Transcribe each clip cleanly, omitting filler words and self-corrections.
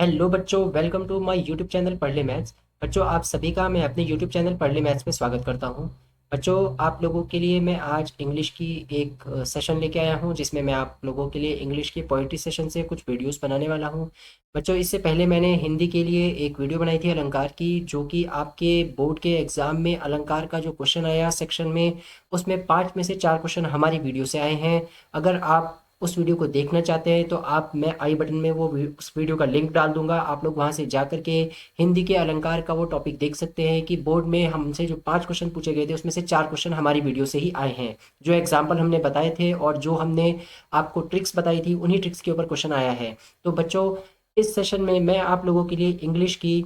Hello बच्चों, welcome to my YouTube channel Padh Le maths. बच्चों, आप सभी का मैं अपने YouTube channel Padh Le maths में स्वागत करता हूं। बच्चों, आप लोगों के लिए मैं आज इंग्लिश की एक सेशन लेके आया हूं, जिसमें मैं आप लोगों के लिए इंग्लिश की पोइट्री सेशन से कुछ वीडियोस बनाने वाला हूं। बच्चों, इससे पहले मैंने हिंदी के लिए एक वीडियो बनाई थी अलंकार की, जो कि आपके बोर्ड के एग्ज़ाम में अलंकार का जो क्वेश्चन आया सेक्शन में, उसमें 5 में से 4 क्वेश्चन हमारी वीडियो से आए हैं। अगर आप उस वीडियो को देखना चाहते हैं तो आप मैं आई बटन में उस वीडियो का लिंक डाल दूंगा। आप लोग वहां से जा करके हिंदी के अलंकार का वो टॉपिक देख सकते हैं कि बोर्ड में हमसे जो 5 क्वेश्चन पूछे गए थे, उसमें से 4 क्वेश्चन हमारी वीडियो से ही आए हैं। जो एग्जाम्पल हमने बताए थे और जो हमने आपको ट्रिक्स बताई थी, उन्हीं ट्रिक्स के ऊपर क्वेश्चन आया है। तो बच्चों, इस सेशन में मैं आप लोगों के लिए इंग्लिश की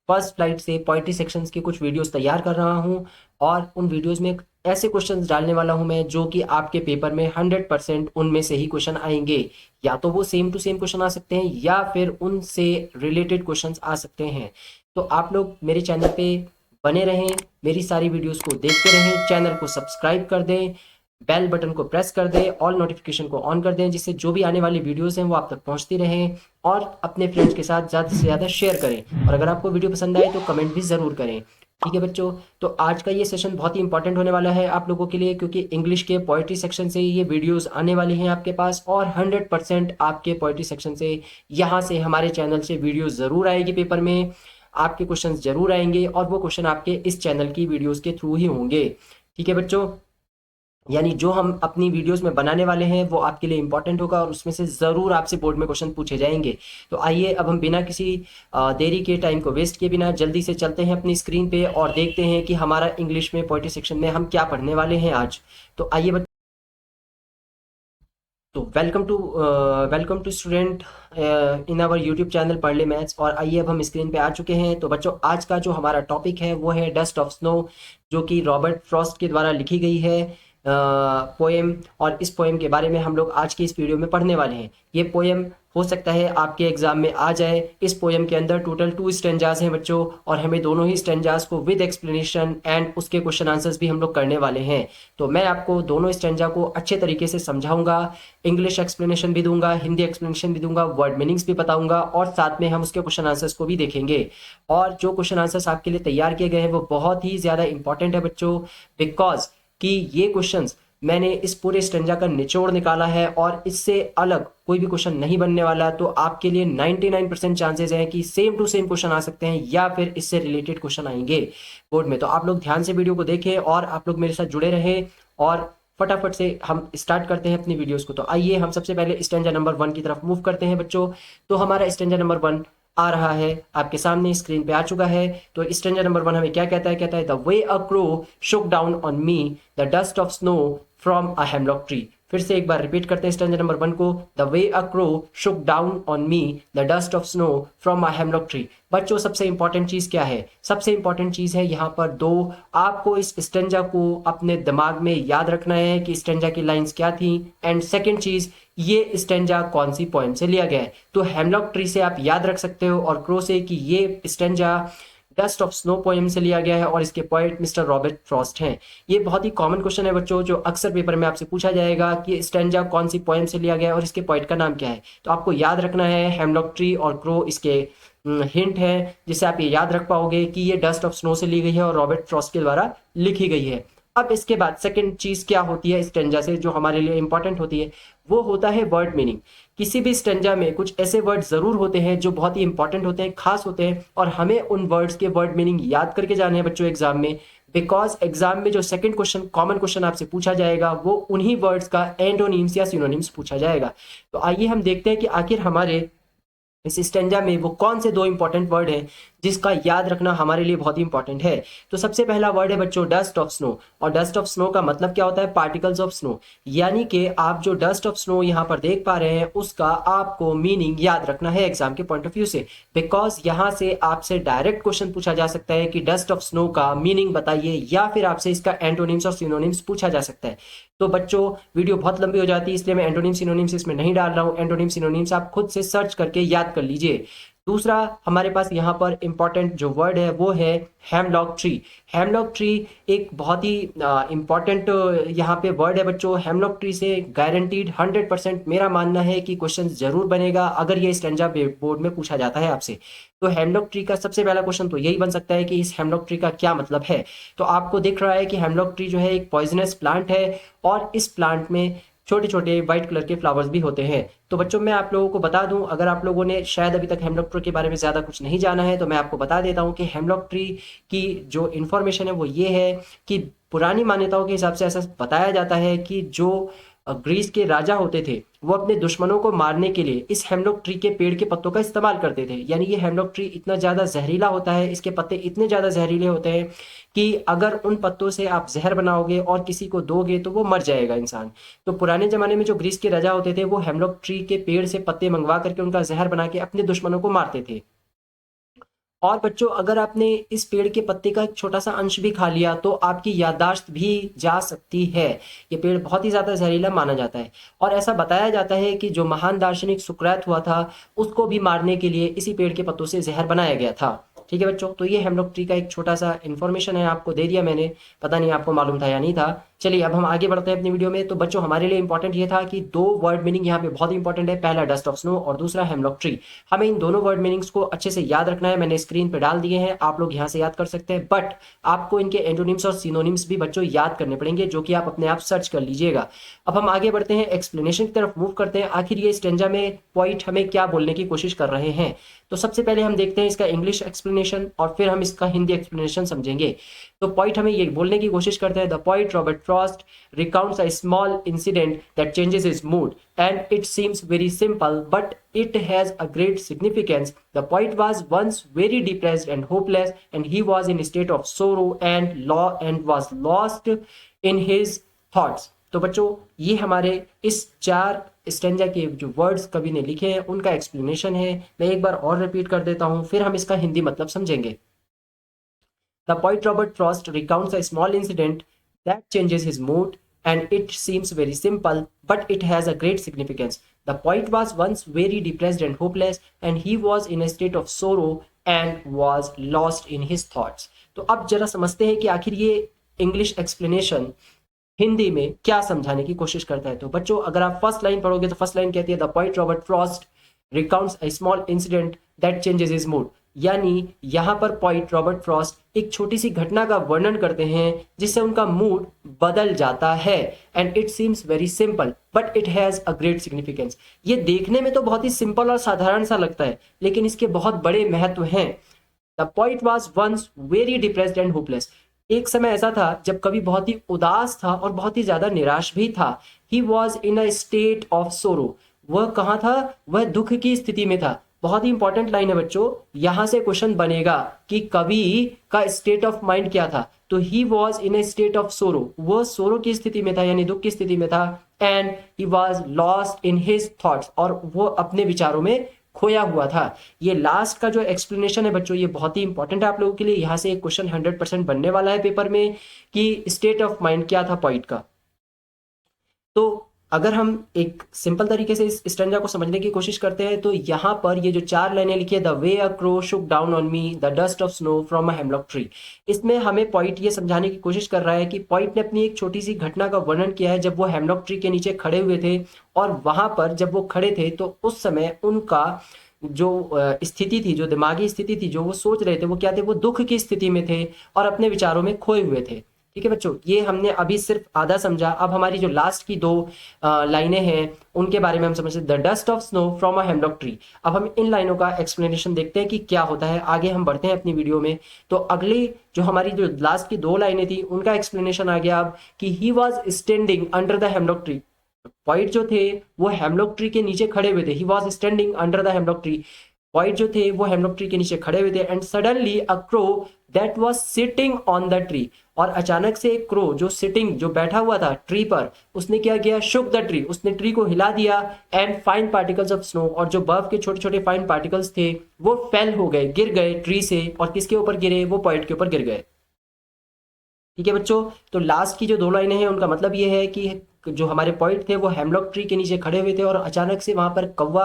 फर्स्ट फ्लाइट से पोइट्री सेक्शंस की कुछ वीडियोस तैयार कर रहा हूं, और उन वीडियोस में ऐसे क्वेश्चंस डालने वाला हूं मैं, जो कि आपके पेपर में 100% उनमें से ही क्वेश्चन आएंगे। या तो वो सेम टू सेम क्वेश्चन आ सकते हैं, या फिर उनसे रिलेटेड क्वेश्चंस आ सकते हैं। तो आप लोग मेरे चैनल पे बने रहें, मेरी सारी वीडियोस को देखते रहें, चैनल को सब्सक्राइब कर दें, बेल बटन को प्रेस कर दें, ऑल नोटिफिकेशन को ऑन कर दें, जिससे जो भी आने वाली वीडियोस हैं वो आप तक पहुंचती रहें। और अपने फ्रेंड्स के साथ ज़्यादा से ज़्यादा शेयर करें, और अगर आपको वीडियो पसंद आए तो कमेंट भी ज़रूर करें। ठीक है बच्चों, तो आज का ये सेशन बहुत ही इंपॉर्टेंट होने वाला है आप लोगों के लिए, क्योंकि इंग्लिश के पोइट्री सेक्शन से ये वीडियोस आने वाली हैं आपके पास, और 100% आपके पोइट्री सेक्शन से यहाँ से हमारे चैनल से वीडियो ज़रूर आएगी पेपर में। आपके क्वेश्चन ज़रूर आएंगे, और वो क्वेश्चन आपके इस चैनल की वीडियोज़ के थ्रू ही होंगे। ठीक है बच्चों, यानी जो हम अपनी वीडियोस में बनाने वाले हैं वो आपके लिए इंपॉर्टेंट होगा, और उसमें से ज़रूर आपसे बोर्ड में क्वेश्चन पूछे जाएंगे। तो आइए अब हम बिना किसी देरी के, टाइम को वेस्ट किए बिना जल्दी से चलते हैं अपनी स्क्रीन पे, और देखते हैं कि हमारा इंग्लिश में पोइट्री सेक्शन में हम क्या पढ़ने वाले हैं आज। तो आइए तो welcome to student in our YouTube channel Padh Le maths. और आइए अब हम स्क्रीन पे आ चुके हैं। तो बच्चों, आज का जो हमारा टॉपिक है वो है डस्ट ऑफ स्नो, जो कि रॉबर्ट फ्रॉस्ट के द्वारा लिखी गई है पोएम। और इस पोएम के बारे में हम लोग आज की इस वीडियो में पढ़ने वाले हैं। ये पोएम हो सकता है आपके एग्जाम में आ जाए। इस पोएम के अंदर टोटल 2 स्टेंजास हैं बच्चों, और हमें दोनों ही स्टेंजास को विद एक्सप्लेनेशन एंड उसके क्वेश्चन आंसर्स भी हम लोग करने वाले हैं। तो मैं आपको दोनों स्टेंजा को अच्छे तरीके से समझाऊंगा, इंग्लिश एक्सप्लेनेशन भी दूंगा, हिंदी एक्सप्लेनेशन भी दूंगा, वर्ड मीनिंग्स भी बताऊंगा, और साथ में हम उसके क्वेश्चन आंसर्स को भी देखेंगे। और जो क्वेश्चन आंसर्स आपके लिए तैयार किए गए हैं वो बहुत ही ज़्यादा इंपॉर्टेंट है बच्चों, बिकॉज कि ये क्वेश्चंस मैंने इस पूरे स्टेंजा का निचोड़ निकाला है, और इससे अलग कोई भी क्वेश्चन नहीं बनने वाला। तो आपके लिए 99% चांसेस हैं कि सेम टू सेम क्वेश्चन आ सकते हैं, या फिर इससे रिलेटेड क्वेश्चन आएंगे बोर्ड में। तो आप लोग ध्यान से वीडियो को देखें, और आप लोग मेरे साथ जुड़े रहें, और फटाफट से हम स्टार्ट करते हैं अपनी वीडियोस को। तो आइए हम सबसे पहले स्टेंजा नंबर 1 की तरफ मूव करते हैं बच्चों। तो हमारा स्टेंजा नंबर 1 आ रहा है, आपके सामने स्क्रीन पे आ चुका है। तो स्टेंजा नंबर 1 हमें क्या कहता है? कहता है, the way a crow Shuk down on me the dust of snow from a hemlock tree. फिर से एक बार रिपीट करते हैं स्टेंजा नंबर 1 को। The way a crow Shuk down on me the dust of snow from a hemlock tree. बच्चों, सबसे important चीज क्या है? सबसे इंपॉर्टेंट चीज है यहाँ पर दो। आपको इस स्टेंजा को अपने दिमाग में याद रखना है कि स्टेंजा की लाइंस क्या थी, एंड सेकंड चीज, ये स्टेंजा कौन सी पोएम से लिया गया है। तो हेमलॉक ट्री से आप याद रख सकते हो, और क्रो से कि ये stanza dust of snow poem से लिया गया है, और इसके पोएट मिस्टर रॉबर्ट फ्रॉस्ट हैं। ये बहुत ही कॉमन क्वेश्चन है बच्चों, जो अक्सर पेपर में आपसे पूछा जाएगा कि स्टेंजा कौन सी पोएम से लिया गया है और इसके पोएट का नाम क्या है। तो आपको याद रखना है हेमलॉक ट्री और क्रो इसके हिंट है, जिससे आप ये याद रख पाओगे कि ये डस्ट ऑफ स्नो से ली गई है और रॉबर्ट फ्रॉस्ट के द्वारा लिखी गई है। अब इसके बाद सेकंड चीज क्या होती है स्टेंजा से, जो हमारे लिए इंपॉर्टेंट होती है, वो होता है वर्ड मीनिंग। किसी भी स्टेंजा में कुछ ऐसे वर्ड जरूर होते हैं जो बहुत ही इंपॉर्टेंट होते हैं, खास होते हैं, और हमें उन वर्ड्स के वर्ड मीनिंग याद करके जाने हैं बच्चों एग्जाम में। बिकॉज एग्जाम में जो सेकंड क्वेश्चन, कॉमन क्वेश्चन आपसे पूछा जाएगा, वो उन्हीं वर्ड्स का एंटोनिम्स या सिनोनिम्स पूछा जाएगा। तो आइए हम देखते हैं कि आखिर हमारे इस स्टेंजा में वो कौन से 2 इंपॉर्टेंट वर्ड हैं जिसका याद रखना हमारे लिए बहुत ही इंपॉर्टेंट है। तो सबसे पहला वर्ड है बच्चों डस्ट ऑफ स्नो, और डस्ट ऑफ स्नो का मतलब क्या होता है? Particles of snow. यानी कि आप जो डस्ट ऑफ स्नो यहाँ पर देख पा रहे हैं, उसका आपको मीनिंग याद रखना है एग्जाम के पॉइंट ऑफ व्यू से, बिकॉज यहाँ से आपसे डायरेक्ट क्वेश्चन पूछा जा सकता है कि डस्ट ऑफ स्नो का मीनिंग बताइए, या फिर आपसे इसका एंटोनिम्स और सिनोनिम्स पूछा जा सकता है। तो बच्चों, वीडियो बहुत लंबी हो जाती है, इसलिए मैं एंटोनिम सिनोनिम्स इसमें नहीं डाल रहा हूँ। एंटोनिम सिनोनिम्स आप खुद से सर्च करके याद कर लीजिए। दूसरा हमारे पास यहाँ पर इंपॉर्टेंट जो वर्ड है वो है हेमलॉक ट्री। हेमलॉक ट्री एक बहुत ही इंपॉर्टेंट यहाँ पे वर्ड है बच्चों। हेमलॉक ट्री से गारंटीड 100% मेरा मानना है कि क्वेश्चन जरूर बनेगा अगर ये स्टैंजा बोर्ड में पूछा जाता है आपसे। तो हेमलॉक ट्री का सबसे पहला क्वेश्चन तो यही बन सकता है कि इस हेमलॉक ट्री का क्या मतलब है। तो आपको दिख रहा है कि हेमलॉक ट्री जो है एक पॉइजनस प्लांट है और इस प्लांट में छोटे छोटे व्हाइट कलर के फ्लावर्स भी होते हैं। तो बच्चों मैं आप लोगों को बता दूं, अगर आप लोगों ने शायद अभी तक हेमलॉक ट्री के बारे में ज़्यादा कुछ नहीं जाना है तो मैं आपको बता देता हूं कि हेमलॉक ट्री की जो इन्फॉर्मेशन है वो ये है कि पुरानी मान्यताओं के हिसाब से ऐसा बताया जाता है कि जो ग्रीस के राजा होते थे वो अपने दुश्मनों को मारने के लिए इस हेमलॉक ट्री के पेड़ के पत्तों का इस्तेमाल करते थे। यानी ये हेमलॉक ट्री इतना ज़्यादा जहरीला होता है, इसके पत्ते इतने ज़्यादा जहरीले होते हैं कि अगर उन पत्तों से आप जहर बनाओगे और किसी को दोगे तो वो मर जाएगा इंसान। तो पुराने ज़माने में जो ग्रीस के राजा होते थे वो हेमलॉक ट्री के पेड़ से पत्ते मंगवा करके उनका जहर बना के अपने दुश्मनों को मारते थे। और बच्चों अगर आपने इस पेड़ के पत्ते का एक छोटा सा अंश भी खा लिया तो आपकी याददाश्त भी जा सकती है। ये पेड़ बहुत ही ज्यादा जहरीला माना जाता है और ऐसा बताया जाता है कि जो महान दार्शनिक सुकरात हुआ था उसको भी मारने के लिए इसी पेड़ के पत्तों से जहर बनाया गया था। ठीक है बच्चों, तो ये हेमलॉक ट्री का एक छोटा सा इन्फॉर्मेशन है, आपको दे दिया मैंने, पता नहीं आपको मालूम था या नहीं था। चलिए अब हम आगे बढ़ते हैं अपनी वीडियो में। तो बच्चों हमारे लिए इंपॉर्टेंट ये था कि दो वर्ड मीनिंग यहाँ पे बहुत इंपॉर्टेंट है, पहला डस्ट ऑफ स्नो और दूसरा हेमलॉक ट्री। हमें इन दोनों वर्ड मीनिंग्स को अच्छे से याद रखना है, मैंने स्क्रीन पे डाल दिए हैं, आप लोग यहाँ से याद कर सकते हैं, बट आपको इनके एंटोनिम्स और सिनोनिम्स भी बच्चों याद करने पड़ेंगे जो कि आप अपने आप सर्च कर लीजिएगा। अब हम आगे बढ़ते हैं, एक्सप्लेनेशन की तरफ मूव करते हैं, आखिर ये स्टेंजा में पॉइंट हमें क्या बोलने की कोशिश कर रहे हैं। तो सबसे पहले हम देखते हैं इसका इंग्लिश एक्सप्लेनेशन और फिर हम इसका हिंदी एक्सप्लेनेशन समझेंगे। तो पॉइंट हमें ये बोलने की कोशिश करते हैं, the point Robert Frost recounts a small incident that changes his mood, and it seems very simple, but it has a great significance. The poet was once very depressed and hopeless, and he was in a state of sorrow and was lost in his thoughts. तो बच्चों ये हमारे इस चार stanza के जो words कवि ने लिखे हैं उनका एक्सप्लेनेशन है। मैं एक बार और रिपीट कर देता हूं, फिर हम इसका हिंदी मतलब समझेंगे। The poet Robert Frost recounts a small incident that changes his mood, and it seems very simple, but it has a great significance. The poet was once very depressed and hopeless, and he was in a state of sorrow and was lost in his thoughts. तो अब जरा समझते हैं कि आखिर ये English explanation Hindi में क्या समझाने की कोशिश करता है। तो बच्चों अगर आप फर्स्ट लाइन पढ़ोगे तो फर्स्ट लाइन कहती है the poet Robert Frost recounts a small incident that changes his mood. यानी यहाँ पर पोएट रॉबर्ट फ्रॉस्ट एक छोटी सी घटना का वर्णन करते हैं जिससे उनका मूड बदल जाता है। And it seems very simple but it has a great significance. ये देखने में तो बहुत ही सिंपल और साधारण सा लगता है लेकिन इसके बहुत बड़े महत्व हैं। The poet was once very depressed and hopeless. एक समय ऐसा था जब कवि बहुत ही उदास था और बहुत ही ज्यादा निराश भी था। He was in a state of सोरो। वह कहाँ था? वह दुख की स्थिति में था। बहुत ही इंपॉर्टेंट लाइन है बच्चों, यहां से क्वेश्चन बनेगा कि कवि का स्टेट ऑफ माइंड क्या था। तो he was in a state of सोरो, वह सोरो की स्थिति में था यानी दुख की स्थिति में था। And he was lost in his thoughts, और वो अपने विचारों में खोया हुआ था। ये लास्ट का जो एक्सप्लेनेशन है बच्चों ये बहुत ही इंपॉर्टेंट है आप लोगों के लिए। यहां से एक क्वेश्चन 100% बनने वाला है पेपर में कि स्टेट ऑफ माइंड क्या था पॉइंट का। तो अगर हम एक सिंपल तरीके से इस स्टैंजा को समझने की कोशिश करते हैं तो यहाँ पर ये जो चार लाइनें लिखी है, the way a crow Shuk down on me the dust of snow from a hemlock tree, इसमें हमें पॉइंट ये समझाने की कोशिश कर रहा है कि पॉइंट ने अपनी एक छोटी सी घटना का वर्णन किया है जब वो हेमलॉक ट्री के नीचे खड़े हुए थे। और वहां पर जब वो खड़े थे तो उस समय उनका जो स्थिति थी, जो दिमागी स्थिति थी, जो वो सोच रहे थे वो क्या थे? वो दुख की स्थिति में थे और अपने विचारों में खोए हुए थे। ठीक है बच्चों, ये हमने अभी सिर्फ आधा समझा। अब हमारी जो लास्ट की दो लाइनें हैं उनके बारे में हम समझते हैं, the dust of snow from a hemlock tree. अब हम इन लाइनों का एक्सप्लेनेशन देखते हैं कि क्या होता है। आगे हम बढ़ते हैं अपनी वीडियो में। तो अगली जो हमारी जो लास्ट की दो लाइनें थी उनका एक्सप्लेनेशन आ गया अब कि he was standing under the hemlock tree. Point जो थे वो हेमलॉक ट्री के नीचे खड़े हुए थे। He was standing under the hemlock tree. Point जो थे वो हेमलॉक ट्री के नीचे खड़े हुए थे। And suddenly a crow that was sitting on the tree, और अचानक से एक क्रो जो सिटिंग, जो बैठा हुआ था ट्री पर, उसने क्या किया? शुक द ट्री, उसने ट्री को हिला दिया। And fine particles of snow, और जो बर्फ के छोटे छोटे फाइन पार्टिकल्स थे वो फेल हो गए, गिर गए ट्री से। और किसके ऊपर गिरे? वो पॉइंट के ऊपर गिर गए। ठीक है बच्चों, तो लास्ट की जो दो लाइनें हैं उनका मतलब ये है कि जो हमारे पॉइंट थे वो हेमलॉक ट्री के नीचे खड़े हुए थे और अचानक से वहां पर कौवा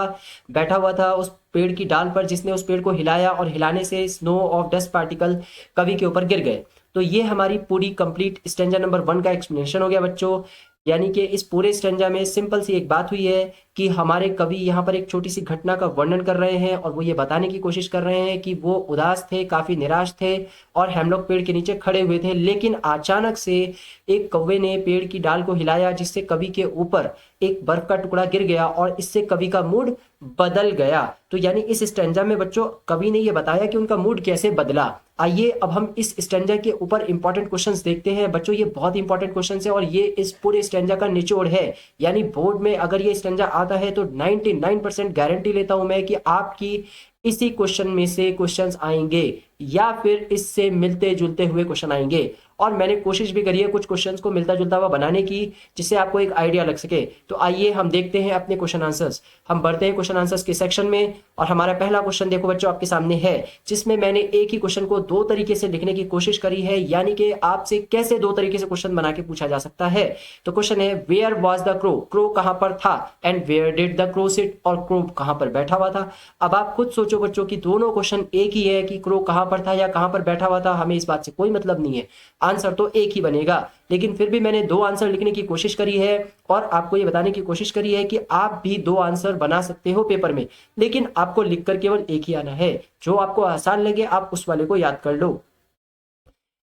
बैठा हुआ था। उस पेड़ की डाल पर जिसने उस पेड़ को हिलाया और हिलाने से स्नो ऑफ डस्ट पार्टिकल कवि के ऊपर गिर गए। तो ये हमारी पूरी कंप्लीट स्टेंजा नंबर 1 का एक्सप्लेनेशन हो गया बच्चों। यानी कि इस पूरे स्टेंजा में सिंपल सी एक बात हुई है कि हमारे कवि यहाँ पर एक छोटी सी घटना का वर्णन कर रहे हैं और वो ये बताने की कोशिश कर रहे हैं कि वो उदास थे, काफी निराश थे और हेमलॉक पेड़ के नीचे खड़े हुए थे, लेकिन अचानक से एक कौवे ने पेड़ की डाल को हिलाया जिससे कवि के ऊपर एक बर्फ का टुकड़ा गिर गया और इससे कवि का मूड बदल गया। तो यानी इस स्टेंजा में बच्चों कवि ने ये बताया कि उनका मूड कैसे बदला। आइए अब हम इस स्टेंजा के ऊपर इंपॉर्टेंट क्वेश्चंस देखते हैं बच्चों। ये बहुत इंपॉर्टेंट क्वेश्चंस है और ये इस पूरे स्टेंजा का निचोड़ है। यानी बोर्ड में अगर ये स्टेंजा आता है तो 99% गारंटी लेता हूं मैं कि आपकी इसी क्वेश्चन में से क्वेश्चंस आएंगे या फिर इससे मिलते जुलते हुए क्वेश्चन आएंगे। और मैंने कोशिश भी करी है कुछ क्वेश्चंस को मिलता जुलता हुआ बनाने की जिससे आपको एक आइडिया लग सके। तो आइए हम देखते हैं अपने क्वेश्चन आंसर्स। हम बढ़ते हैं क्वेश्चन आंसर्स के सेक्शन में और हमारा पहला क्वेश्चन देखो बच्चों आपके सामने है, जिसमें मैंने एक ही क्वेश्चन को दो तरीके से लिखने की कोशिश करी है। यानी कि आपसे कैसे दो तरीके से क्वेश्चन बना के पूछा जा सकता है। तो क्वेश्चन है where was the crow, crow कहां पर था, and where did the crow sit, और क्रो कहां पर बैठा हुआ था। अब आप खुद सोचो बच्चों कि दोनों क्वेश्चन एक ही है कि क्रो कहां पर था या कहां पर बैठा हुआ था, हमें इस बात से कोई मतलब नहीं है, आंसर तो एक ही बनेगा। लेकिन फिर भी मैंने दो आंसर लिखने की कोशिश करी है और आपको ये बताने की कोशिश करी है कि आप भी दो आंसर बना सकते हो पेपर में, लेकिन आपको लिखकर केवल एक ही आना है। जो आपको आसान लगे आप उस वाले को याद कर लो।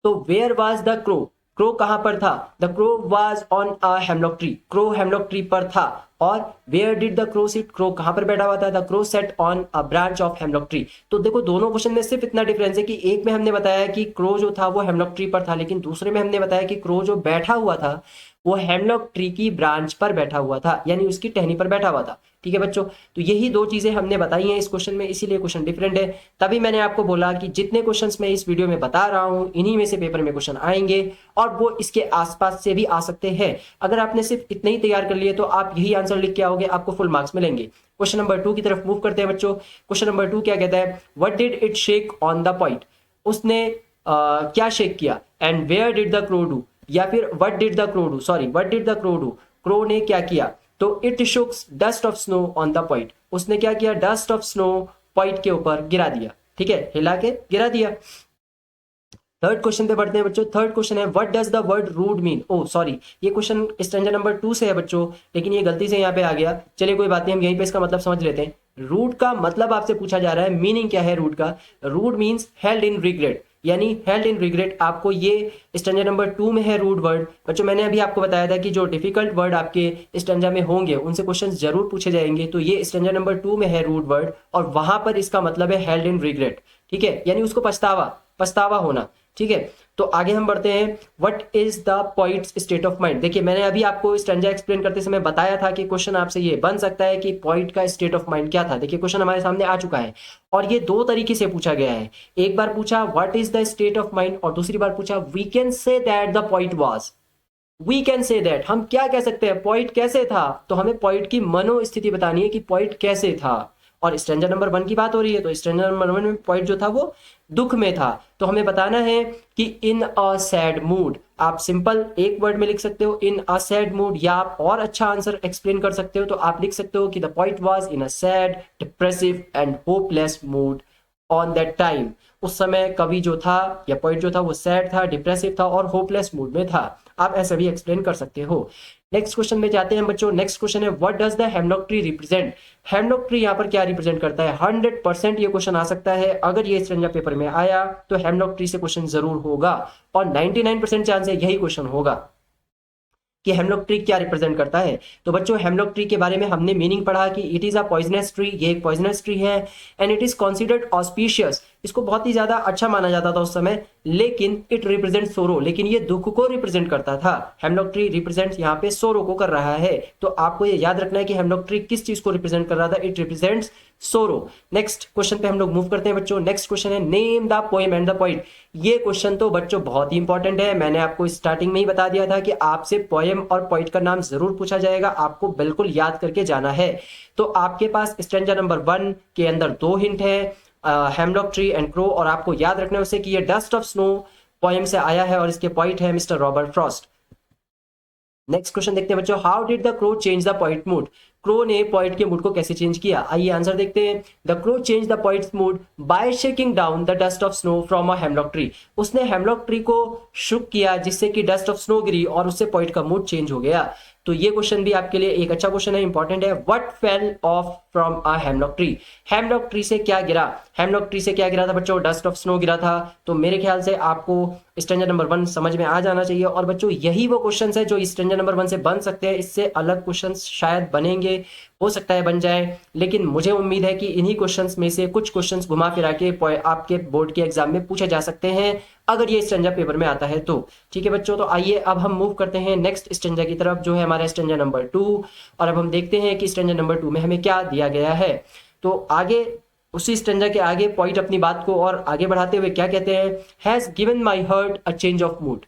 तो where was the crow, crow कहां पर था, the crow was on a hemlock tree, crow hemlock tree पर था। और where did the crow sit, crow कहां पर बैठा हुआ था, the crow sat on a branch of hemlock tree. तो देखो दोनों क्वेश्चन में सिर्फ इतना डिफरेंस है कि एक में हमने बताया कि क्रो जो था वो हेमलॉक ट्री पर था, लेकिन दूसरे में हमने बताया कि क्रो जो बैठा हुआ था वो हेमलॉक ट्री की ब्रांच पर बैठा हुआ था, यानी उसकी टहनी पर बैठा हुआ था। ठीक है बच्चों, तो यही दो चीजें हमने बताई हैं इस क्वेश्चन में, इसीलिए क्वेश्चन डिफरेंट है। तभी मैंने आपको बोला कि जितने क्वेश्चंस मैं इस वीडियो में बता रहा हूं इन्हीं में से पेपर में क्वेश्चन आएंगे और वो इसके आसपास से भी आ सकते हैं। अगर आपने सिर्फ इतने ही तैयार कर लिए तो आप यही आंसर लिख के आओगे, आपको फुल मार्क्स मिलेंगे। क्वेश्चन नंबर 2 की तरफ मूव करते हैं बच्चों। क्वेश्चन नंबर 2 क्या कहता है, what did it shake on the poet, उसने क्या शेक किया, and where did the crow do, या फिर what did the crow do, sorry what did the crow do, crow ने क्या किया। तो it shakes dust of snow on the poet, उसने क्या किया, डस्ट ऑफ स्नो पॉइंट के ऊपर गिरा दिया। ठीक है, हिला के गिरा दिया। थर्ड क्वेश्चन पे बढ़ते हैं बच्चों। थर्ड क्वेश्चन है what does the word rued mean, oh sorry ये क्वेश्चन स्टैंजा नंबर 2 से है बच्चों, लेकिन ये गलती से यहाँ पे आ गया। चलिए कोई बात नहीं, हम यहीं पे इसका मतलब समझ लेते हैं। रूड का मतलब आपसे पूछा जा रहा है, मीनिंग क्या है रूड का। Rued means held in regret, यानी हेल्ड इन रिग्रेट आपको ये स्टैंजा नंबर 2 में है रूड वर्ड। बच्चों मैंने अभी आपको बताया था कि जो डिफिकल्ट वर्ड आपके स्टैंजा में होंगे उनसे क्वेश्चंस जरूर पूछे जाएंगे। तो ये स्टैंजा नंबर 2 में है रूड वर्ड और वहां पर इसका मतलब है हेल्ड इन रिग्रेट। ठीक है, यानी उसको पछतावा होना। ठीक है, तो आगे हम बढ़ते हैं। What is the poets state of mind. देखिए मैंने अभी आपको स्टैंजा एक्सप्लेन करते समय बताया था कि क्वेश्चन आपसे ये बन सकता है कि पोइट का स्टेट ऑफ माइंड क्या था। देखिए क्वेश्चन हमारे सामने आ चुका है और ये दो तरीके से पूछा गया है। एक बार पूछा what is the state of mind और दूसरी बार पूछा we can say that the poet was, we can say that हम क्या कह सकते हैं पोइट कैसे था। तो हमें पोइट की मनोस्थिति बतानी है कि पोइट कैसे था। और स्टैंजा नंबर 1 की बात हो रही है तो स्टैंजा नंबर 1 में पॉइंट जो था वो दुख में था। तो हमें बताना है कि इन अ सैड मूड, आप सिंपल एक वर्ड में लिख सकते हो इन अ सैड मूड, या आप और अच्छा आंसर एक्सप्लेन कर सकते हो तो आप लिख सकते हो कि the point was in a sad depressive and hopeless mood on that time. उस समय कवि जो था या पॉइंट जो था वो सैड था, डिप्रेसिव था और होपलेस मूड में था। आप ऐसा भी एक्सप्लेन कर सकते हो। नेक्स्ट क्वेश्चन में जाते हैं बच्चों। नेक्स्ट क्वेश्चन है what does the hemlock tree represent. Hemlock tree यहाँ पर क्या रिप्रेजेंट करता है। 100% ये क्वेश्चन आ सकता है, अगर ये स्टैंजा पेपर में आया तो हेमलॉक ट्री से क्वेश्चन जरूर होगा और 99% चांस है यही क्वेश्चन होगा कि हेमलॉक ट्री क्या रिप्रेजेंट करता है। तो बच्चों हेमलॉक ट्री के बारे में हमने मीनिंग पढ़ा कि it is a poisonous tree, ये एक पॉइजनस ट्री है, and it is considered auspicious, इसको बहुत ही ज्यादा अच्छा माना जाता था उस समय, लेकिन इट रिप्रेजेंट सोरो, लेकिन ये दुख को रिप्रेजेंट करता था। हेमलॉक ट्री रिप्रेजेंट यहाँ पे सोरो को कर रहा है। तो आपको ये याद रखना है कि हेमलॉक ट्री किस चीज को रिप्रेजेंट कर रहा था, इट रिप्रेजेंट्स सोरो। नेक्स्ट क्वेश्चन पे हम लोग मूव करते हैं बच्चों। नेक्स्ट क्वेश्चन है name the poem and the point. ये क्वेश्चन तो बच्चों बहुत ही इंपॉर्टेंट है, मैंने आपको स्टार्टिंग में ही बता दिया था कि आपसे पोएम और पॉइंट का नाम जरूर पूछा जाएगा, आपको बिल्कुल याद करके जाना है। तो आपके पास स्टैंजा नंबर 1 के अंदर 2 हिंट है, हेमलॉक ट्री एंड क्रो, और आपको याद रखना है उसे कि ये डस्ट ऑफ स्नो पोएम से आया है और इसके पॉइंट है Mister Robert Frost. Next question देखते हैं बच्चों, how did the crow change the poet mood? Crow ने पोइट के मूड को कैसे चेंज किया? आइए आंसर देखते हैं। The crow change the poet's mood by shaking down the dust of snow from a hemlock tree. उसने हेमलॉक ट्री को शुक किया जिससे कि डस्ट ऑफ स्नो गिरी और उससे पोइट का मूड चेंज हो गया। तो ये क्वेश्चन भी आपके लिए एक अच्छा क्वेश्चन है, इंपॉर्टेंट है। What fell off from a hemlock tree? Hemlock tree से क्या गिरा? हेमलॉक ट्री से क्या गिरा था बच्चों? डस्ट ऑफ स्नो गिरा था। तो मेरे ख्याल से आपको स्टैंडर्ड नंबर 1 समझ में आ जाना चाहिए। और बच्चों यही वो क्वेश्चंस है जो स्टैंडर्ड नंबर 1 से बन सकते हैं, इससे अलग क्वेश्चंस शायद बनेंगे, हो सकता है बन जाए, लेकिन मुझे उम्मीद है कि इन्हीं क्वेश्चंस में से कुछ क्वेश्चंस घुमा फिरा के आपके बोर्ड के एग्जाम में पूछे जा सकते हैं अगर ये स्टैंडर्ड पेपर में आता है तो। ठीक है बच्चों, तो आइए अब हम मूव करते हैं नेक्स्ट स्टैंडर्ड की तरफ जो है हमारा स्टैंडर्ड नंबर 2। और अब हम देखते हैं कि स्टैंडर्ड नंबर 2 में हमें क्या दिया गया है। तो आगे उसी स्टैंडर्ड के आगे पॉइंट अपनी बात को और आगे बढ़ाते हुए क्या कहते हैं, has given my heart a change of mood.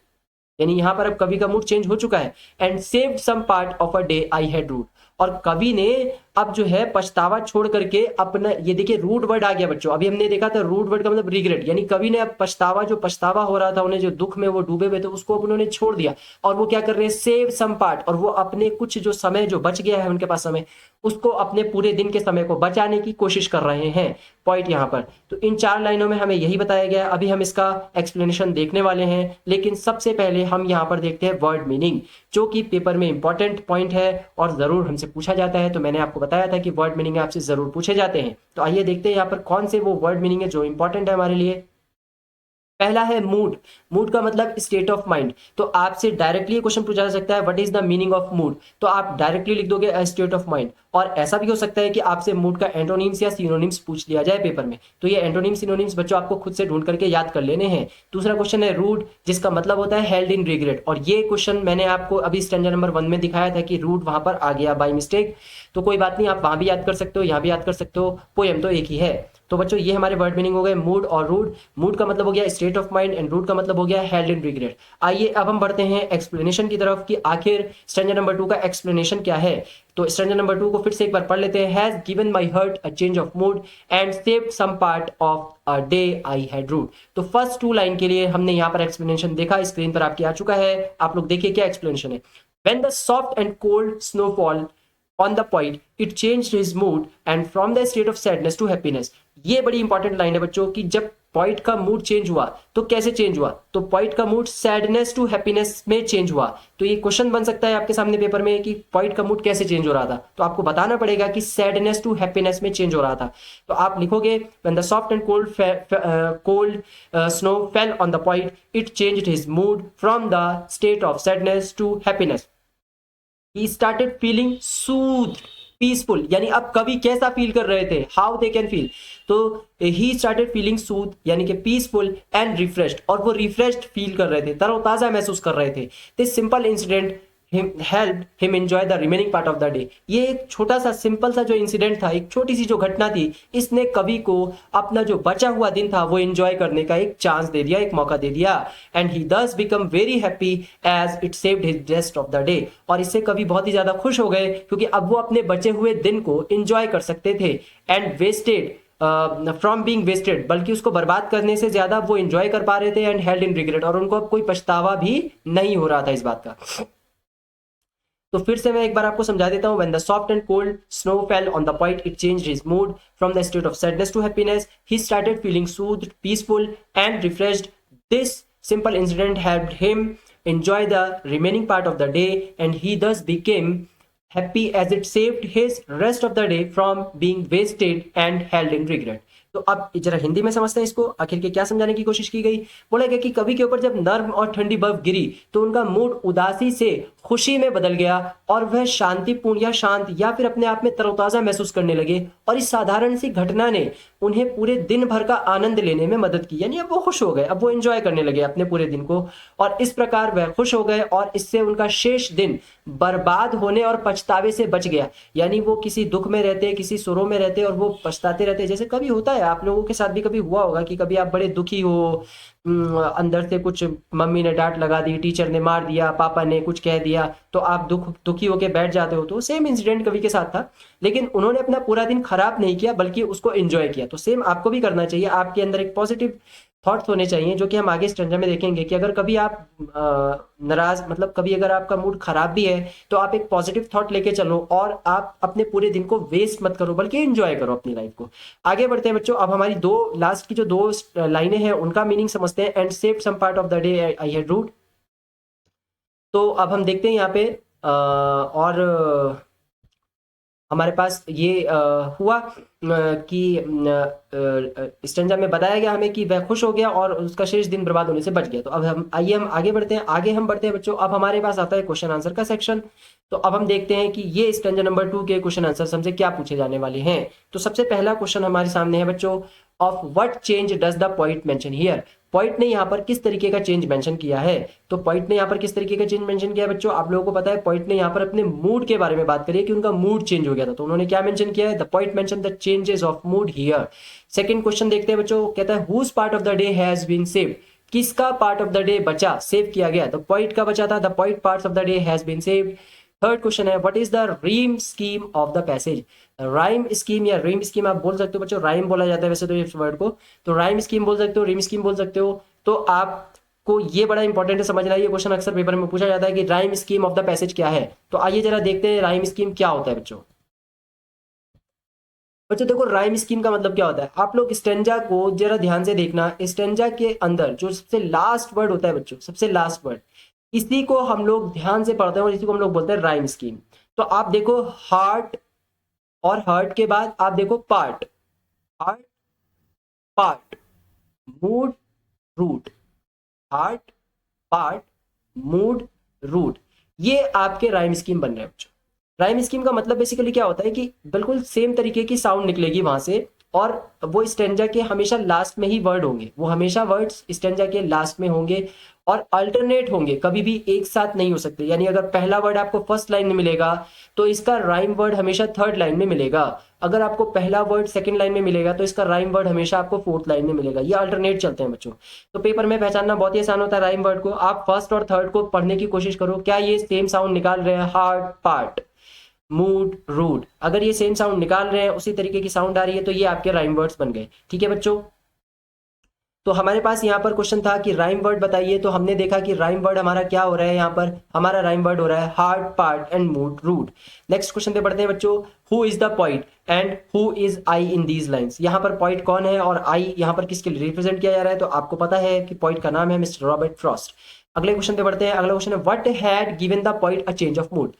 यानी यहां पर अब कवि का मूड चेंज हो चुका है। And saved some part of a day I had rued. और कवि ने अब जो है पछतावा छोड़ करके अपना, ये देखिए रूड वर्ड आ गया बच्चों। अभी हमने देखा था रूड वर्ड का मतलब रिग्रेट, यानी कवि ने अब पछतावा, जो पछतावा हो रहा था उन्हें, जो दुख में वो डूबे हुए थे, उसको अब उन्होंने छोड़ दिया। और वो क्या कर रहे हैं, सेव सम पार्ट, और वो अपने कुछ जो समय जो बच गया है उनके पास समय, उसको अपने पूरे दिन के समय को बचाने की कोशिश कर रहे हैं पॉइंट यहाँ पर। तो इन 4 लाइनों में हमें यही बताया गया। अभी हम इसका एक्सप्लेनेशन देखने वाले हैं, लेकिन सबसे पहले हम यहाँ पर देखते हैं वर्ड मीनिंग, जो कि पेपर में इंपॉर्टेंट पॉइंट है और जरूर हमसे पूछा जाता है। तो मैंने आपको बताया था कि वर्ड मीनिंग आपसे जरूर पूछे जाते हैं। तो आइए देखते हैं यहाँ पर कौन से वो वर्ड मीनिंग है जो इंपॉर्टेंट है हमारे लिए। पहला है मूड। मूड का मतलब स्टेट ऑफ माइंड। तो आपसे डायरेक्टली क्वेश्चन पूछा जा सकता है what is the meaning of mood, तो आप डायरेक्टली लिख दोगे स्टेट ऑफ माइंड। और ऐसा भी हो सकता है कि आपसे मूड का एंटोनिम्स या सिनोनिम्स पूछ लिया जाए पेपर में, तो ये एंटोनिम्स सिनोनिम्स बच्चों आपको खुद से ढूंढ करके याद कर लेने हैं। दूसरा क्वेश्चन है रूड, जिसका मतलब होता है हेल्ड इन रिग्रेट। और ये क्वेश्चन मैंने आपको अभी स्टैंडर्ड नंबर 1 में दिखाया था कि रूड वहां पर आ गया बाय मिस्टेक। तो कोई बात नहीं, आप वहां भी याद कर सकते हो, यहाँ भी याद कर सकते हो, पोएम तो एक ही है। तो बच्चों ये हमारे वर्ड मीनिंग हो गए मूड और रूड। मूड का मतलब हो गया state of mind and rued का मतलब हो गया हेल्ड इन रिग्रेट। आइए अब हम बढ़ते हैं एक्सप्लेनेशन की तरफ कि आखिर स्टैंडर्ड नंबर 2 का एक्सप्लेनेशन क्या है। तो स्टैंडर्ड नंबर 2 को फिर से एक बार पढ़ लेते हैं। Has given my heart a change of mood and saved some part of a day I had rued. तो फर्स्ट 2 लाइन के लिए हमने यहाँ पर एक्सप्लेनेशन देखा, स्क्रीन पर आपके आ चुका है। आप लोग देखिए क्या एक्सप्लेनेशन है। When the soft and cold snowfall on the point, it changed his mood and from the state of sadness to happiness। ये बड़ी इंपॉर्टेंट लाइन है बच्चों कि जब पॉइंट का मूड चेंज हुआ तो कैसे चेंज हुआ, तो पॉइंट का मूड सैडनेस टू हैप्पीनेस में चेंज हुआ। तो ये क्वेश्चन बन सकता है आपके सामने पेपर में कि पॉइंट का मूड कैसे चेंज हो रहा था, तो आपको बताना पड़ेगा कि सैडनेस टू हैप्पीनेस में चेंज हो रहा था। तो आप लिखोगे when the soft and cold snow fell on the poet it changed his mood from the state of sadness to happiness. He started feeling soothed, peaceful. यानी अब कवि कैसा फील कर रहे थे, हाउ दे कैन फील। तो he started feeling सूद यानी कि पीसफुल एंड रिफ्रेश्ड, और वो रिफ्रेश्ड फील कर रहे थे, तरोताजा महसूस कर रहे थे। This simple incident help him enjoy the remaining part of the day. ये एक छोटा सा सिंपल सा जो इंसिडेंट था, एक छोटी सी जो घटना थी, इसने कवि को अपना जो बचा हुआ दिन था वो एंजॉय करने का एक चांस दे दिया, एक मौका दे दिया। And he thus become very happy as it saved his rest of the day. और इससे कवि बहुत ही ज्यादा खुश हो गए क्योंकि अब वो अपने बचे हुए दिन को एंजॉय कर सकते थे। And wasted from being wasted, बल्कि उसको बर्बाद करने से ज्यादा वो एंजॉय कर पा रहे थे। एंड हेल्ड इन रिग्रेट, और उनको अब कोई पछतावा भी नहीं हो रहा था इस बात का। तो फिर से मैं एक बार आपको समझा देता हूं। When the soft and cold snow fell on the point, it changed his mood from the state of sadness to happiness. He started feeling soothed, peaceful, and refreshed. This simple incident helped him enjoy the remaining part of the day, and he thus became happy as it saved his rest of the day from being wasted and held in regret. तो अब जरा हिंदी में समझते हैं इसको, आखिर के क्या समझाने की कोशिश की गई। बोला गया कि कवि के ऊपर जब नर्म और ठंडी बर्फ गिरी तो उनका मूड उदासी से खुशी में बदल गया और वह शांतिपूर्ण या शांत या फिर अपने आप में तरोताजा महसूस करने लगे। और इस साधारण सी घटना ने उन्हें पूरे दिन भर का आनंद लेने में मदद की। यानी अब वो खुश हो गए, अब वो एंजॉय करने लगे अपने पूरे दिन को, और इस प्रकार वह खुश हो गए और इससे उनका शेष दिन बर्बाद होने और पछतावे से बच गया। यानी वो किसी दुख में रहते, किसी सुरों में रहते और वो पछताते रहते। जैसे कभी होता है, आप लोगों के साथ भी कभी हुआ होगा कि कभी आप बड़े दुखी हो, अंदर से कुछ मम्मी ने डांट लगा दी, टीचर ने मार दिया, पापा ने कुछ कह दिया, तो आप दुखी होके बैठ जाते हो। तो सेम इंसिडेंट कवि के साथ था, लेकिन उन्होंने अपना पूरा दिन खराब नहीं किया बल्कि उसको एंजॉय किया। तो सेम आपको भी करना चाहिए। आपके अंदर एक पॉजिटिव थॉट्स होने चाहिए जो कि हम आगे स्ट्रेंजा में देखेंगे कि अगर कभी आप नाराज, मतलब कभी अगर आपका मूड खराब भी है तो आप एक पॉजिटिव थॉट लेके चलो और आप अपने पूरे दिन को वेस्ट मत करो बल्कि एंजॉय करो अपनी लाइफ को। आगे बढ़ते हैं बच्चों, अब हमारी दो लास्ट की जो दो लाइनें हैं उनका मीनिंग समझते हैं। And saved some part of the day I had rued. तो अब हम देखते हैं यहाँ पे और हमारे पास ये हुआ कि स्टेंजा में बताया गया हमें कि वह खुश हो गया और उसका शेष दिन बर्बाद होने से बच गया। तो अब हम आइए हम आगे बढ़ते हैं। आगे हम बढ़ते हैं बच्चों, अब हमारे पास आता है क्वेश्चन आंसर का सेक्शन। तो अब हम देखते हैं कि ये स्टेंजा नंबर 2 के क्वेश्चन आंसर हमसे क्या पूछे जाने वाले हैं। तो सबसे पहला क्वेश्चन हमारे सामने है बच्चों, of what change does the poet mention here. Point ने यहाँ पर किस तरीके का चेंज मेंशन किया है। तो पॉइंट ने यहाँ पर किस तरीके का चेंज मेंशन किया है बच्चों, आप लोगों को पता है पॉइंट ने यहाँ पर अपने मूड के बारे में बात करी है कि उनका मूड चेंज हो गया था। तो उन्होंने क्या मेंशन किया है, the poet mention the changes of mood here. Second question देखते हैं बच्चों, कहता है whose part of the day has been saved. किसका पार्ट ऑफ द डे बचा, सेव किया गया। द पॉइंट का बचा था, the poet parts of the day has been saved. Third question है what is the rhyme scheme of the passage. Rhyme scheme या rhyme scheme आप बोल सकते हो बच्चों, राइम बोला जाता है वैसे तो इस वर्ड को, तो राइम स्कीम बोल सकते हो, रीम स्कीम बोल सकते हो। तो आपको ये बड़ा इंपॉर्टेंट है समझना, ये क्वेश्चन अक्सर पेपर में पूछा जाता है कि rhyme scheme of the passage क्या है। तो आइए जरा देखते हैं राइम स्कीम क्या होता है बच्चों। बच्चों देखो राइम स्कीम का मतलब क्या होता है, आप लोग स्टेंजा को जरा ध्यान से देखना। स्टेंजा के अंदर जो सबसे लास्ट वर्ड होता है बच्चों, सबसे लास्ट वर्ड, इसी को हम लोग ध्यान से पढ़ते हैं और इसी को हम लोग बोलते हैं राइम स्कीम। तो आप देखो हार्ट, और हर्ट के बाद आप देखो part, heart part mood rued, heart part mood rued, ये आपके राइम स्कीम बन रहे हैं बच्चों। राइम स्कीम का मतलब बेसिकली क्या होता है कि बिल्कुल सेम तरीके की साउंड निकलेगी वहां से, और वो स्टेंजा के हमेशा लास्ट में ही वर्ड होंगे, वो हमेशा वर्ड्स स्टेंजा के लास्ट में होंगे और अल्टरनेट होंगे, कभी भी एक साथ नहीं हो सकते। यानी अगर पहला वर्ड आपको फर्स्ट लाइन में मिलेगा तो इसका राइम वर्ड हमेशा थर्ड लाइन में मिलेगा। अगर आपको पहला वर्ड सेकंड लाइन में मिलेगा तो इसका राइम वर्ड हमेशा आपको फोर्थ लाइन में मिलेगा। ये अल्टरनेट चलते हैं बच्चों। तो पेपर में पहचानना बहुत ही आसान होता है राइम वर्ड को। आप फर्स्ट और थर्ड को पढ़ने की कोशिश करो, क्या ये सेम साउंड निकाल रहे हैं, हार्ट पार्ट मूड रूट। अगर ये सेम साउंड निकाल रहे हैं, उसी तरीके की साउंड आ रही है, तो ये आपके राइम वर्ड्स बन गए। ठीक है बच्चों, तो हमारे पास यहाँ पर क्वेश्चन था कि राइम वर्ड बताइए। तो हमने देखा कि राइम वर्ड हमारा क्या हो रहा है, यहाँ पर हमारा राइम वर्ड हो रहा है heart part and mood rued. Next question पे बढ़ते हैं बच्चों, who is the poet and who is I in these lines. यहाँ पर पॉइंट कौन है और आई यहाँ पर किसके लिए रिप्रेजेंट किया जा रहा है। तो आपको पता है कि पॉइंट का नाम है मिस्टर रॉबर्ट फ्रॉस्ट। अगले क्वेश्चन पे बढ़ते हैं। अगला क्वेश्चन है what had given the point a change of mood.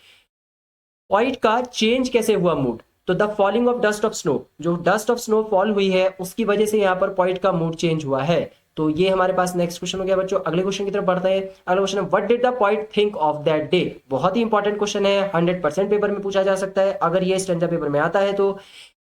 Point का चेंज कैसे हुआ मूड। तो the falling of dust of snow, जो डस्ट ऑफ स्नो फॉल हुई है उसकी वजह से यहाँ पर पॉइंट का मूड चेंज हुआ है। तो ये हमारे पास नेक्स्ट क्वेश्चन हो गया बच्चों। अगले क्वेश्चन की तरफ बढ़ते हैं। अगला क्वेश्चन है what did the point think of that day. बहुत ही इंपॉर्टेंट क्वेश्चन है, 100% पेपर में पूछा जा सकता है अगर ये स्टैंजा पेपर में आता है तो,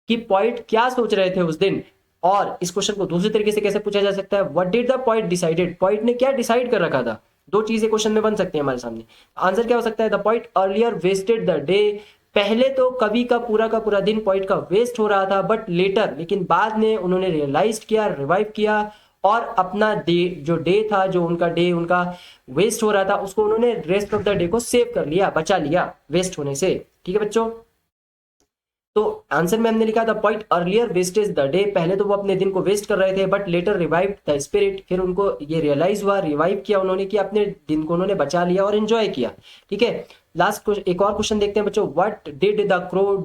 कि पॉइंट क्या सोच रहे थे उस दिन। और इस क्वेश्चन को दूसरे तरीके से कैसे पूछा जा सकता है, what did the point decided, point ने क्या डिसाइड कर रखा था। दो चीजें क्वेश्चन में बन सकती है हमारे सामने। आंसर क्या हो सकता है, the poet earlier wasted the day. पहले तो कवि का पूरा दिन पॉइंट का वेस्ट हो रहा था, बट लेटर, लेकिन बाद में उन्होंने रियलाइज किया, रिवाइव किया और अपना डे था, जो उनका डे उनका वेस्ट हो रहा था, उसको उन्होंने रेस्ट ऑफ द डे को सेव कर लिया, बचा लिया वेस्ट होने से। ठीक है बच्चों, तो आंसर में हमने लिखा था point earlier wastage the day. पहले तो वो अपने दिन को वेस्ट कर रहे थे, but later revive the spirit. फिर उनको ये रियलाइज हुआ, रिवाइव किया उन्होंने कि अपने दिन को उन्होंने बचा लिया और एंजॉय किया। ठीक है, लास्ट एक और क्वेश्चन देखते हैं बच्चों, what did the crow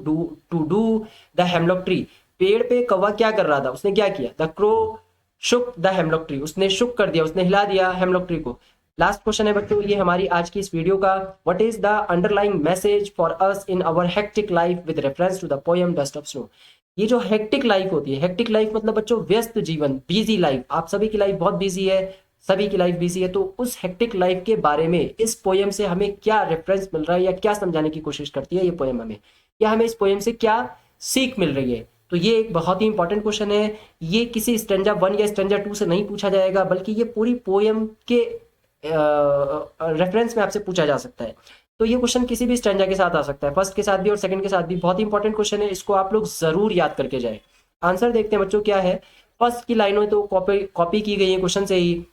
do the hemlock tree. पेड़ पे कौवा क्या कर रहा था, उसने क्या किया, the crow shook the hemlock tree, उसने शुक कर दिया, उसने हिला दिया हेमलॉक ट्री को। लास्ट क्वेश्चन है बच्चों ये हमारी आज की इस वीडियो का, what is the underlying message for us in our hectic life with reference to the poem dust of snow. ये जो हेक्टिक लाइफ होती है, हेक्टिक लाइफ मतलब बच्चों व्यस्त जीवन, बिजी लाइफ, आप सभी की लाइफ बहुत बिजी है, सभी की लाइफ बिजी है, तो उस हेक्टिक लाइफ के बारे में इस पोएम से हमें क्या रेफरेंस मिल रहा है या क्या समझाने की कोशिश करती है ये पोएम हमें, या हमें इस पोएम से क्या सीख मिल रही है। तो ये एक बहुत ही इंपॉर्टेंट क्वेश्चन है। ये किसी स्टैंजा 1 या स्टैंजा 2 से नहीं पूछा जाएगा, बल्कि ये पूरी पोएम के रेफरेंस में आपसे पूछा जा सकता है। तो ये क्वेश्चन किसी भी स्टैंजा के साथ आ सकता है, फर्स्ट के साथ भी और सेकंड के साथ भी। बहुत ही इंपॉर्टेंट क्वेश्चन है, इसको आप लोग जरूर याद करके जाए। आंसर देखते हैं बच्चों क्या है। फर्स्ट की लाइनों तो कॉपी की गई है क्वेश्चन से ही।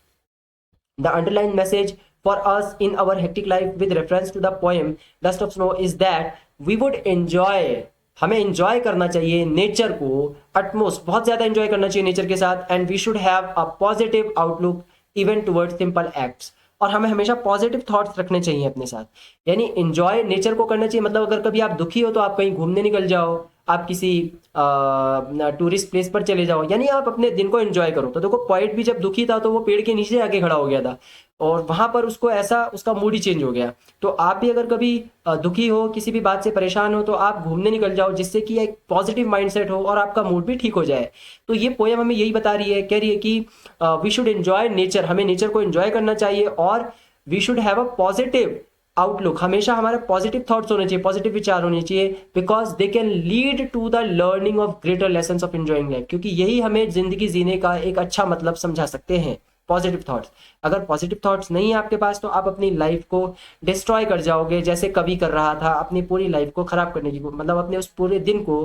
The underline message for us in our hectic life with reference to the poem dust of snow is that we would enjoy हमें एंजॉय करना चाहिए नेचर को, अटमोस्ट बहुत ज्यादा एंजॉय करना चाहिए नेचर के साथ। And we should have a positive outlook even towards simple acts. और हमें हमेशा पॉजिटिव थॉट्स रखने चाहिए अपने साथ, यानी एंजॉय नेचर को करना चाहिए। मतलब अगर कभी आप दुखी हो तो आप कहीं घूमने निकल जाओ, आप किसी टूरिस्ट प्लेस पर चले जाओ, यानी आप अपने दिन को एंजॉय करो। तो देखो पोइट भी जब दुखी था तो वो पेड़ के नीचे आके खड़ा हो गया था, और वहां पर उसको ऐसा उसका मूड ही चेंज हो गया। तो आप भी अगर कभी दुखी हो, किसी भी बात से परेशान हो, तो आप घूमने निकल जाओ, जिससे कि एक पॉजिटिव माइंडसेट हो और आपका मूड भी ठीक हो जाए। तो ये पोएम हमें यही बता रही है, कह रही है कि वी शुड एंजॉय नेचर, हमें नेचर को एंजॉय करना चाहिए, और we should have a positive outlook, हमेशा हमारे पॉजिटिव थॉट्स होने चाहिए, पॉजिटिव विचार होने चाहिए, because they can lead to the learning of greater lesson of enjoying life. क्योंकि यही हमें जिंदगी जीने का एक अच्छा मतलब समझा सकते हैं, पॉजिटिव थॉट्स। अगर पॉजिटिव थॉट्स नहीं है आपके पास तो आप अपनी लाइफ को डिस्ट्रॉय कर जाओगे, जैसे कवि कर रहा था, अपनी पूरी लाइफ को खराब करने की, मतलब अपने उस पूरे दिन को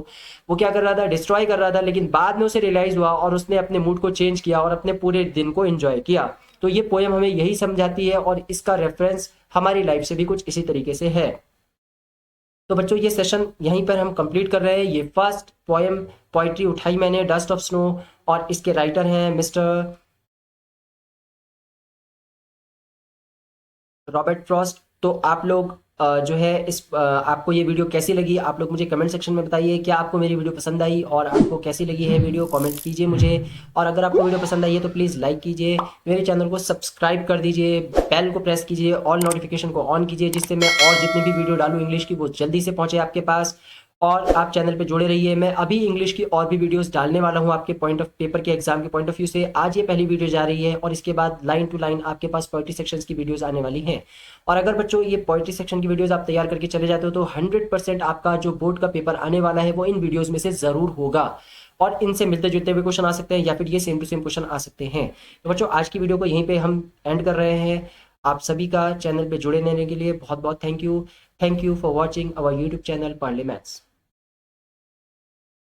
वो क्या कर रहा था, डिस्ट्रॉय कर रहा था। लेकिन बाद में उसे रियलाइज हुआ और उसने अपने मूड को चेंज किया और अपने पूरे दिन को एंजॉय किया। तो ये पोएम हमें यही समझाती है, और इसका रेफरेंस हमारी लाइफ से भी कुछ इसी तरीके से है। तो बच्चों ये सेशन यहीं पर हम कंप्लीट कर रहे हैं। ये फर्स्ट पोएम पोइट्री उठाई मैंने, डस्ट ऑफ स्नो, और इसके राइटर हैं मिस्टर रॉबर्ट फ्रॉस्ट। तो आप लोग जो है आपको ये वीडियो कैसी लगी, आप लोग मुझे कमेंट सेक्शन में बताइए। क्या आपको मेरी वीडियो पसंद आई, और आपको कैसी लगी है वीडियो, कमेंट कीजिए मुझे। और अगर आपको वीडियो पसंद आई है तो प्लीज़ लाइक कीजिए, मेरे चैनल को सब्सक्राइब कर दीजिए, बेल को प्रेस कीजिए, ऑल नोटिफिकेशन को ऑन कीजिए, जिससे मैं और जितनी भी वीडियो डालूँ इंग्लिश की वो जल्दी से पहुँचे आपके पास। और आप चैनल पे जुड़े रहिए। मैं अभी इंग्लिश की और भी वीडियोस डालने वाला हूँ आपके पॉइंट ऑफ पेपर के एग्जाम के पॉइंट ऑफ व्यू से। आज ये पहली वीडियो जा रही है, और इसके बाद लाइन टू लाइन आपके पास पोइट्री सेक्शंस की वीडियोस आने वाली हैं। और अगर बच्चों ये पोइट्री सेक्शन की वीडियोस आप तैयार करके चले जाते हो तो 100% आपका जो बोर्ड का पेपर आने वाला है वो इन वीडियोस में से ज़रूर होगा, और इनसे मिलते जुलते हुए क्वेश्चन आ सकते हैं, या फिर ये सेम टू सेम क्वेश्चन आ सकते हैं। तो बच्चों आज की वीडियो को यहीं पे हम एंड कर रहे हैं। आप सभी का चैनल पे जुड़े रहने के लिए बहुत बहुत thank you. Thank you for watching our YouTube channel Parle maths.